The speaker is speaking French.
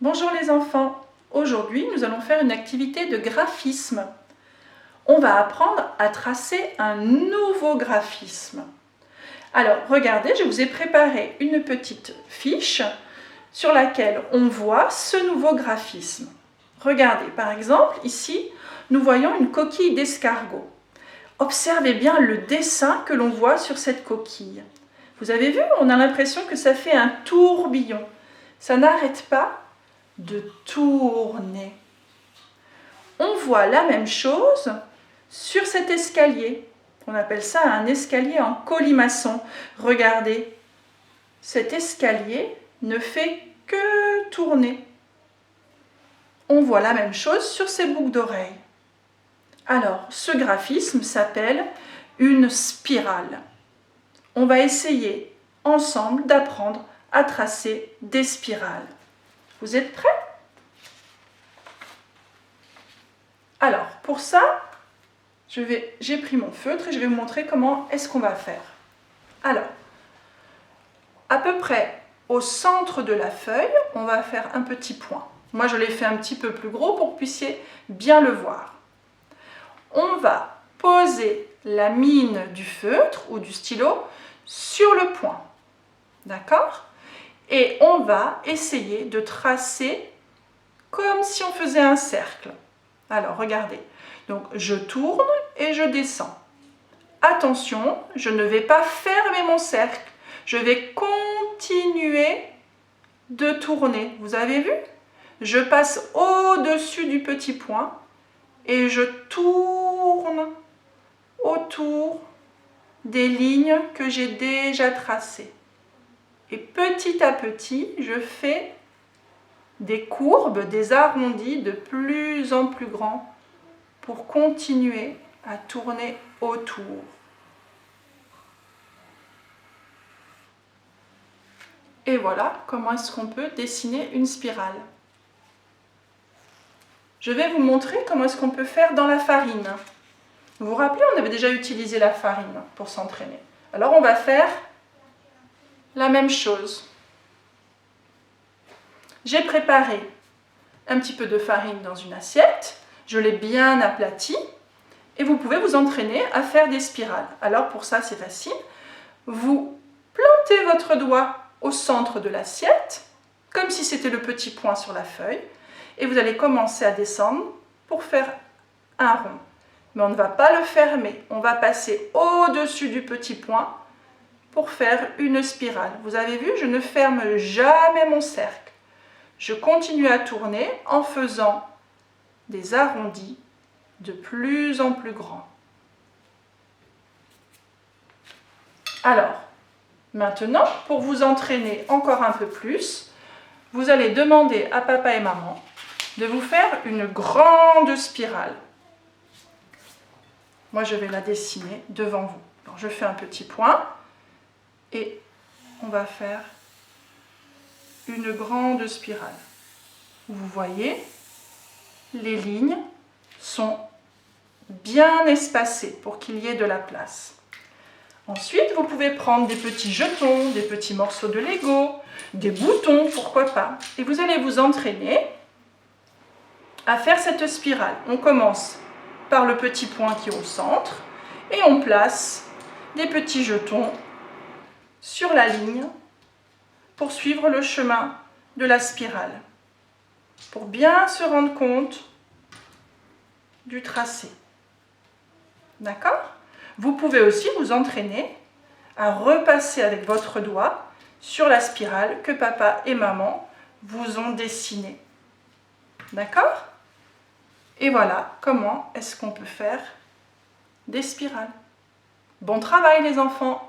Bonjour les enfants, aujourd'hui nous allons faire une activité de graphisme. On va apprendre à tracer un nouveau graphisme. Alors regardez, je vous ai préparé une petite fiche sur laquelle on voit ce nouveau graphisme. Regardez, par exemple, ici, nous voyons une coquille d'escargot. Observez bien le dessin que l'on voit sur cette coquille. Vous avez vu, on a l'impression que ça fait un tourbillon. Ça n'arrête pas de tourner. On voit la même chose sur cet escalier. On appelle ça un escalier en colimaçon. Regardez, cet escalier ne fait que tourner. On voit la même chose sur ces boucles d'oreilles. Alors, ce graphisme s'appelle une spirale. On va essayer ensemble d'apprendre à tracer des spirales. Vous êtes prêts? Alors, pour ça, j'ai pris mon feutre et je vais vous montrer comment est-ce qu'on va faire. Alors, à peu près au centre de la feuille, on va faire un petit point. Moi, je l'ai fait un petit peu plus gros pour que vous puissiez bien le voir. On va poser la mine du feutre ou du stylo sur le point. D'accord? Et on va essayer de tracer comme si on faisait un cercle. Alors, regardez. Donc, je tourne et je descends. Attention, je ne vais pas fermer mon cercle. Je vais continuer de tourner. Vous avez vu? Je passe au-dessus du petit point et je tourne autour des lignes que j'ai déjà tracées. Et petit à petit, je fais des courbes, des arrondis de plus en plus grands pour continuer à tourner autour. Et voilà comment est-ce qu'on peut dessiner une spirale. Je vais vous montrer comment est-ce qu'on peut faire dans la farine. Vous vous rappelez, on avait déjà utilisé la farine pour s'entraîner. Alors on va faire la même chose. J'ai préparé un petit peu de farine dans une assiette. Je l'ai bien aplatie. Et vous pouvez vous entraîner à faire des spirales. Alors pour ça, c'est facile. Vous plantez votre doigt au centre de l'assiette, comme si c'était le petit point sur la feuille, et vous allez commencer à descendre pour faire un rond. Mais on ne va pas le fermer, on va passer au-dessus du petit point pour faire une spirale. Vous avez vu, je ne ferme jamais mon cercle. Je continue à tourner en faisant des arrondis de plus en plus grands. Alors, maintenant, pour vous entraîner encore un peu plus, vous allez demander à papa et maman de vous faire une grande spirale. Moi, je vais la dessiner devant vous. Alors, je fais un petit point et on va faire une grande spirale. Vous voyez, les lignes sont bien espacées pour qu'il y ait de la place. Ensuite, vous pouvez prendre des petits jetons, des petits morceaux de Lego, des boutons, pourquoi pas. Et vous allez vous entraîner à faire cette spirale. On commence par le petit point qui est au centre et on place des petits jetons sur la ligne pour suivre le chemin de la spirale, pour bien se rendre compte du tracé. D'accord ? Vous pouvez aussi vous entraîner à repasser avec votre doigt sur la spirale que papa et maman vous ont dessinée. D'accord ? Et voilà comment est-ce qu'on peut faire des spirales. Bon travail les enfants!